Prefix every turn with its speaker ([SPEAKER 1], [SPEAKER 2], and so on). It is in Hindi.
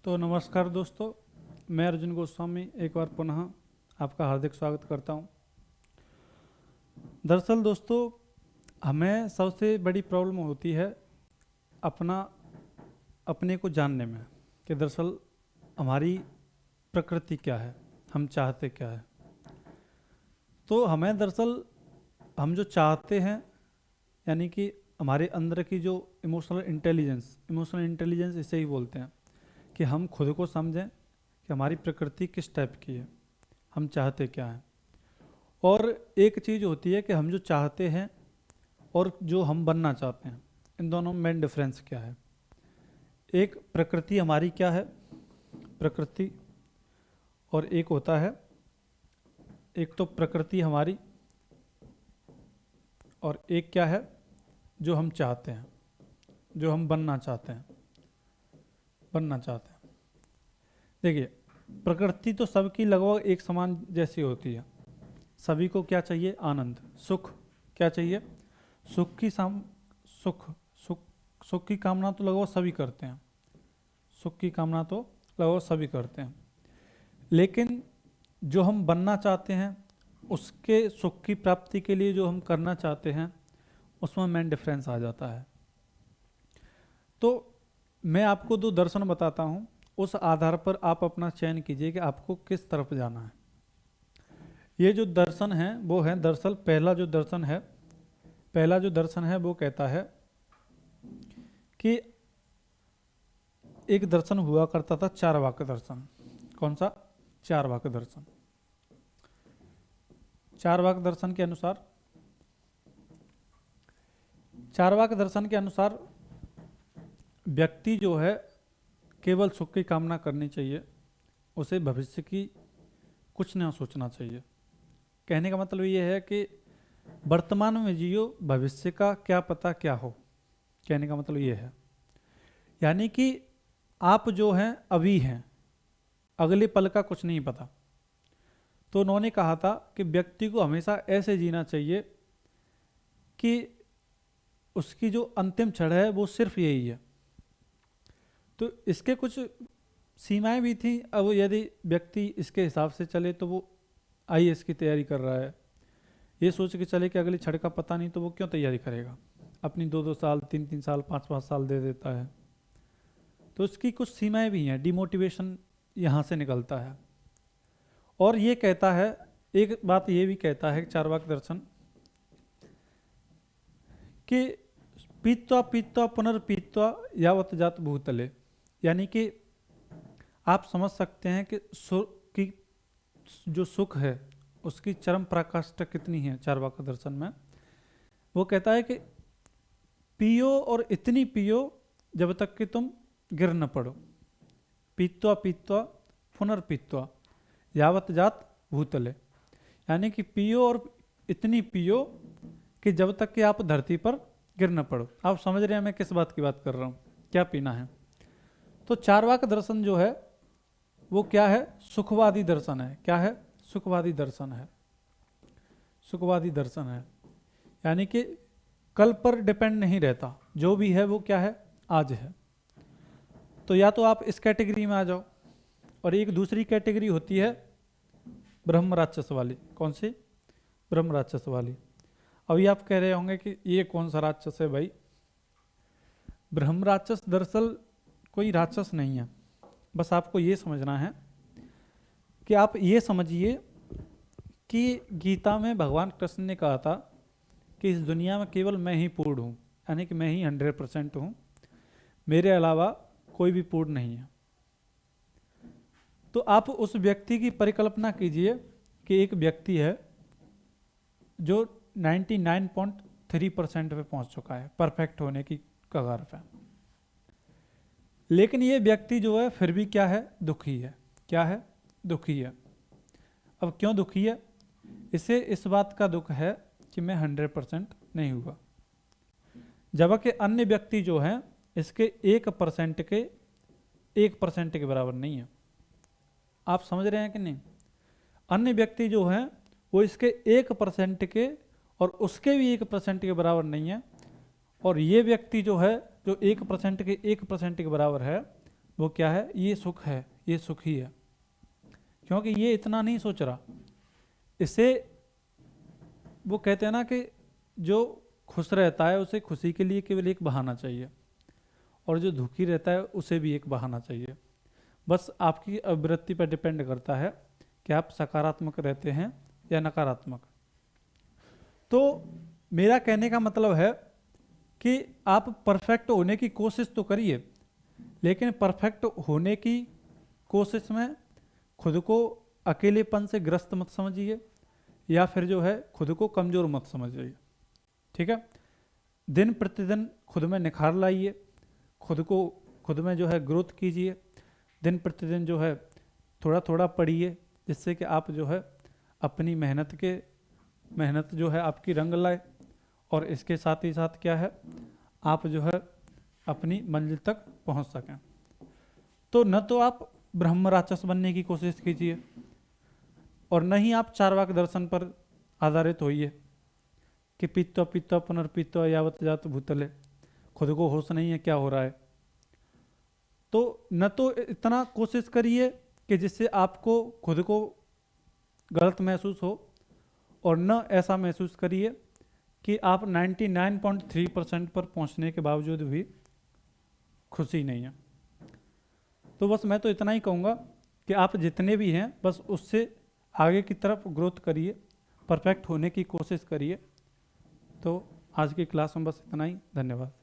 [SPEAKER 1] तो नमस्कार दोस्तों, मैं अर्जुन गोस्वामी एक बार पुनः आपका हार्दिक स्वागत करता हूं। दरअसल दोस्तों, हमें सबसे बड़ी प्रॉब्लम होती है अपने को जानने में कि दरअसल हमारी प्रकृति क्या है, हम चाहते क्या है। तो हमें दरअसल हम जो चाहते हैं, यानी कि हमारे अंदर की जो इमोशनल इंटेलिजेंस इसे ही बोलते हैं कि हम खुद को समझें कि हमारी प्रकृति किस टाइप की है, हम चाहते क्या हैं। और एक चीज़ होती है कि हम जो चाहते हैं और जो हम बनना चाहते हैं, इन दोनों में मेन डिफरेंस क्या है। एक प्रकृति हमारी क्या है, प्रकृति, और एक होता है, एक तो प्रकृति हमारी और एक क्या है जो हम चाहते हैं, जो हम बनना चाहते हैं। देखिए, प्रकृति तो सबकी लगभग एक समान जैसी होती है। सभी को क्या चाहिए? आनंद, सुख। क्या चाहिए? सुख की साम सुख सुख सुख की कामना तो लगभग सभी करते हैं। सुख की कामना तो लगभग सभी करते हैं, लेकिन जो हम बनना चाहते हैं, उसके सुख की प्राप्ति के लिए जो हम करना चाहते हैं, उसमें मेन डिफरेंस आ जाता है। तो मैं आपको दो दर्शन बताता हूँ, उस आधार पर आप अपना चयन कीजिए कि आपको किस तरफ जाना है। ये जो दर्शन है वो है, दरअसल पहला जो दर्शन है वो कहता है कि एक दर्शन हुआ करता था, चारवाक दर्शन। कौन सा? चारवाक दर्शन। चारवाक दर्शन के अनुसार व्यक्ति जो है केवल सुख की कामना करनी चाहिए, उसे भविष्य की कुछ ना सोचना चाहिए। कहने का मतलब ये है कि वर्तमान में जियो, भविष्य का क्या पता क्या हो। कहने का मतलब ये है, यानी कि आप जो हैं अभी हैं, अगले पल का कुछ नहीं पता। तो उन्होंने कहा था कि व्यक्ति को हमेशा ऐसे जीना चाहिए कि उसकी जो अंतिम क्षण है वो सिर्फ यही है। तो इसके कुछ सीमाएं भी थी। अब यदि व्यक्ति इसके हिसाब से चले तो वो आईएएस की तैयारी कर रहा है, ये सोच के चले कि अगली क्षण का पता नहीं, तो वो क्यों तैयारी करेगा? अपनी 2-2 साल, 3-3 साल, 5-5 साल दे देता है। तो इसकी कुछ सीमाएं भी हैं, डिमोटिवेशन यहाँ से निकलता है। और ये कहता है, एक बात ये भी कहता है चारवाक दर्शन, कि पीत्वा पीत्वा पुनर्पीत्वा यावत जात भूतले। यानी कि आप समझ सकते हैं कि जो सुख है उसकी चरम पराकाष्ठा कितनी है चारवाक दर्शन में। वो कहता है कि पियो और इतनी पियो जब तक कि तुम गिर न पड़ो। पीत्वा पीत्वा पुनर्पीत्वा यावत जात भूतले। यानी कि पियो और इतनी पियो कि जब तक कि आप धरती पर गिर न पड़ो। आप समझ रहे हैं मैं किस बात की बात कर रहा हूँ, क्या पीना है। तो चारवाक दर्शन जो है वो क्या है? सुखवादी दर्शन है। क्या है? सुखवादी दर्शन है। सुखवादी दर्शन है, यानी कि कल पर डिपेंड नहीं रहता, जो भी है वो क्या है? आज है। तो या तो आप इस कैटेगरी में आ जाओ, और एक दूसरी कैटेगरी होती है ब्रह्म राक्षस वाली। कौन सी? ब्रह्म राक्षस वाली। अभी आप कह रहे होंगे कि ये कौन सा राक्षस है भाई? ब्रह्म राक्षस दरअसल कोई राक्षस नहीं है। बस आपको ये समझना है कि आप ये समझिए कि गीता में भगवान कृष्ण ने कहा था कि इस दुनिया में केवल मैं ही पूर्ण हूँ, यानी कि मैं ही 100% हूँ, मेरे अलावा कोई भी पूर्ण नहीं है। तो आप उस व्यक्ति की परिकल्पना कीजिए कि एक व्यक्ति है जो 99.3% पे पहुंच चुका है, परफेक्ट होने की कगार पे। लेकिन ये व्यक्ति जो है फिर भी क्या है? दुखी है। क्या है? दुखी है। अब क्यों दुखी है? इसे इस बात का दुख है कि मैं 100% नहीं हुआ, जबकि अन्य व्यक्ति जो है इसके 1% के बराबर नहीं है। आप समझ रहे हैं कि नहीं? अन्य व्यक्ति जो है वो इसके 1% के और उसके भी 1% के बराबर नहीं है। और ये व्यक्ति जो है, जो 1% के 1% के बराबर है, वो क्या है, ये सुख है, ये सुख ही है, क्योंकि ये इतना नहीं सोच रहा। इसे वो कहते हैं ना कि जो खुश रहता है उसे खुशी के लिए केवल एक बहाना चाहिए, और जो दुखी रहता है उसे भी एक बहाना चाहिए। बस आपकी अभिवृत्ति पर डिपेंड करता है कि आप सकारात्मक रहते हैं या नकारात्मक। तो मेरा कहने का मतलब है कि आप परफेक्ट होने की कोशिश तो करिए, लेकिन परफेक्ट होने की कोशिश में खुद को अकेलेपन से ग्रस्त मत समझिए, या फिर जो है खुद को कमज़ोर मत समझिए। ठीक है, दिन प्रतिदिन खुद में निखार लाइए, खुद में जो है ग्रोथ कीजिए, दिन प्रतिदिन जो है थोड़ा थोड़ा पढ़िए, जिससे कि आप जो है अपनी मेहनत जो है आपकी रंग लाए, और इसके साथ ही साथ क्या है, आप जो है अपनी मंजिल तक पहुंच सकें। तो न तो आप ब्रह्म राक्षस बनने की कोशिश कीजिए, और न ही आप चार्वाक दर्शन पर आधारित होइए कि पीत्वा पीत्वा पुनर्पीत्वा यावत जात भूतले, खुद को होश नहीं है क्या हो रहा है। तो न तो इतना कोशिश करिए कि जिससे आपको खुद को गलत महसूस हो, और न ऐसा महसूस करिए कि आप 99.3% पर पहुंचने के बावजूद भी खुशी नहीं है। तो बस मैं तो इतना ही कहूँगा कि आप जितने भी हैं बस उससे आगे की तरफ ग्रोथ करिए, परफेक्ट होने की कोशिश करिए। तो आज की क्लास में बस इतना ही, धन्यवाद।